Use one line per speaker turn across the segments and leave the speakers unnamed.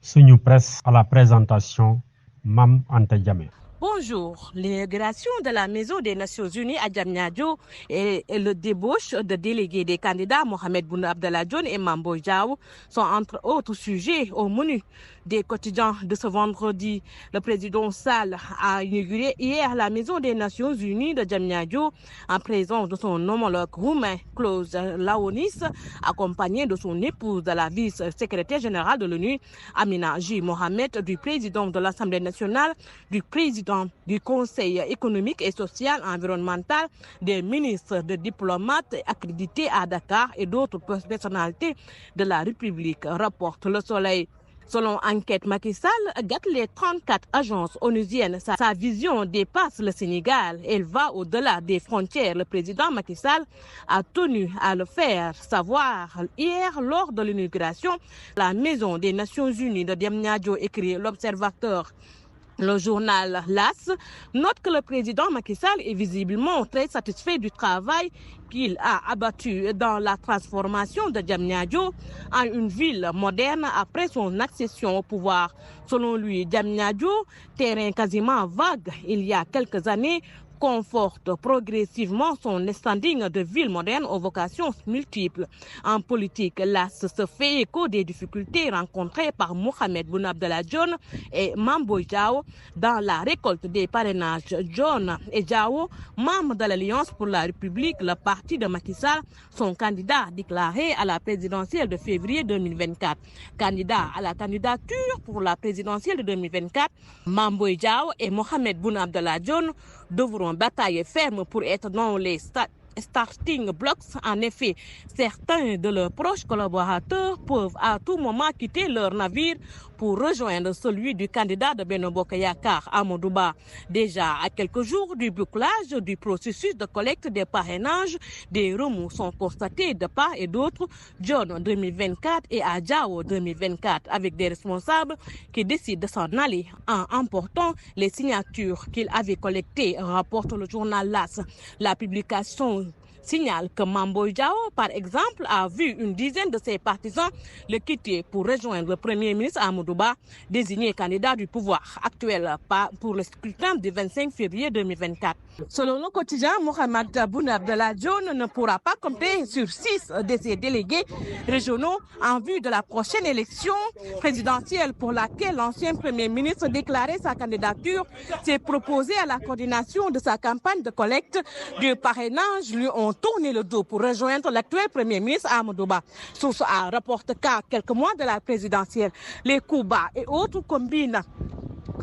Suñu Presse à la présentation, Mam Anta Diamé.
Bonjour. L'inauguration de la Maison des Nations Unies à Diamniadio et le débauche de délégués des candidats Mohamed Boun Abdallah Dionne et Mambo Diao sont entre autres sujets au menu des quotidiens de ce vendredi. Le président Sall a inauguré hier la Maison des Nations Unies de Diamniadio en présence de son homologue roumain Klaus Laonis, accompagné de son épouse, la vice-secrétaire générale de l'ONU, Amina J. Mohamed, du président de l'Assemblée nationale, du président du Conseil économique et social environnemental, des ministres, des diplomates accrédités à Dakar et d'autres personnalités de la République, rapporte Le Soleil. Selon Enquête Macky Sall, gâte les 34 agences onusiennes. Sa vision dépasse le Sénégal. Elle va au-delà des frontières. Le président Macky Sall a tenu à le faire savoir hier lors de l'inauguration. La Maison des Nations Unies de Diamniadio, écrit l'Observateur. Le journal LAS note que le président Macky Sall est visiblement très satisfait du travail qu'il a abattu dans la transformation de Diamniadio en une ville moderne après son accession au pouvoir. Selon lui, Diamniadio, terrain quasiment vague il y a quelques années, conforte progressivement son standing de ville moderne aux vocations multiples. En politique, l'AS se fait écho des difficultés rencontrées par Mohamed Boun Abdallah Dionne et Mambo Diao dans la récolte des parrainages. Dionne et Diao, membres de l'Alliance pour la République, le parti de Macky Sall, sont candidats déclarés à la présidentielle de février 2024. Candidats à la candidature pour la présidentielle de 2024, Mambo Diao et Mohamed Boun Abdallah Dionne devront batailler ferme pour être dans les starting blocks. En effet, certains de leurs proches collaborateurs peuvent à tout moment quitter leur navire pour rejoindre celui du candidat de Benno Bokk Yakaar, Amadou Ba. Déjà à quelques jours du bouclage du processus de collecte des parrainages, des remous sont constatés de part et d'autre, Dionne 2024 et Diao 2024, avec des responsables qui décident de s'en aller en emportant les signatures qu'ils avaient collectées, rapporte le journal LAS. La publication signale que Mambo Diao, par exemple, a vu une dizaine de ses partisans le quitter pour rejoindre le Premier ministre Amadou Ba, désigné candidat du pouvoir actuel pour le scrutin du 25 février 2024. Selon le quotidien, Mohamed Boun Abdallah Dionne ne pourra pas compter sur 6 de ses délégués régionaux en vue de la prochaine élection présidentielle pour laquelle l'ancien Premier ministre déclarait sa candidature s'est proposé à la coordination de sa campagne de collecte du parrainage lui ont tourné le dos pour rejoindre l'actuel Premier ministre Amadou Ba. Source A rapporte qu'à quelques mois de la présidentielle, les coups bas et autres combines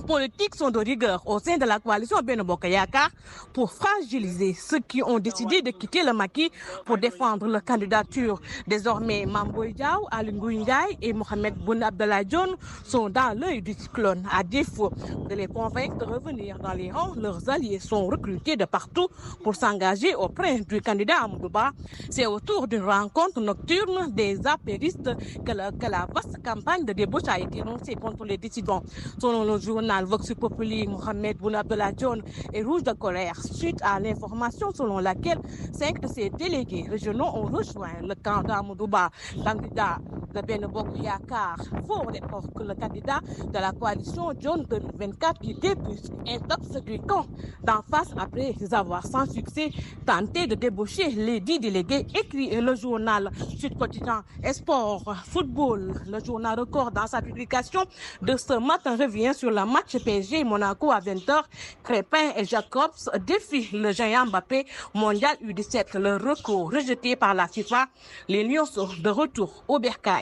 politiques sont de rigueur au sein de la coalition Benno Bokk Yakaar pour fragiliser ceux qui ont décidé de quitter le maquis pour défendre leur candidature. Désormais, Mambo Diao, Aly Ngouille Ndiaye et Mohamed Boun Abdallah Dionne sont dans l'œil du cyclone. À défaut de les convaincre de revenir dans les rangs, leurs alliés sont recrutés de partout pour s'engager auprès du candidat Amadou Ba. C'est autour d'une rencontre nocturne des apéristes que la vaste campagne de débauche a été lancée contre les dissidents. Selon le journal Vox Populi, Mohamed Boun Abdallah Dionne est rouge de colère suite à l'information selon laquelle 5 de ses délégués régionaux ont rejoint le camp d'Amadou Ba, candidat de Benno Bokk Yakaar. Faut retenir que le candidat de la coalition Dionne 2024 qui débute intox du camp d'en face après avoir sans succès tenté de débaucher les 10 délégués, écrit le journal Sud Quotidien. Sport, football, le journal Record dans sa publication de ce matin revient sur le match PSG Monaco à 20h. Crépin et Jacobs défient le géant Mbappé mondial U17. Le recours rejeté par la FIFA. Les Lions sont de retour au bercail.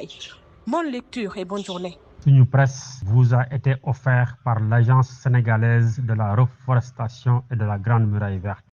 Bonne lecture et bonne journée.
Suñu Presse vous a été offert par l'Agence sénégalaise de la reforestation et de la Grande Muraille Verte.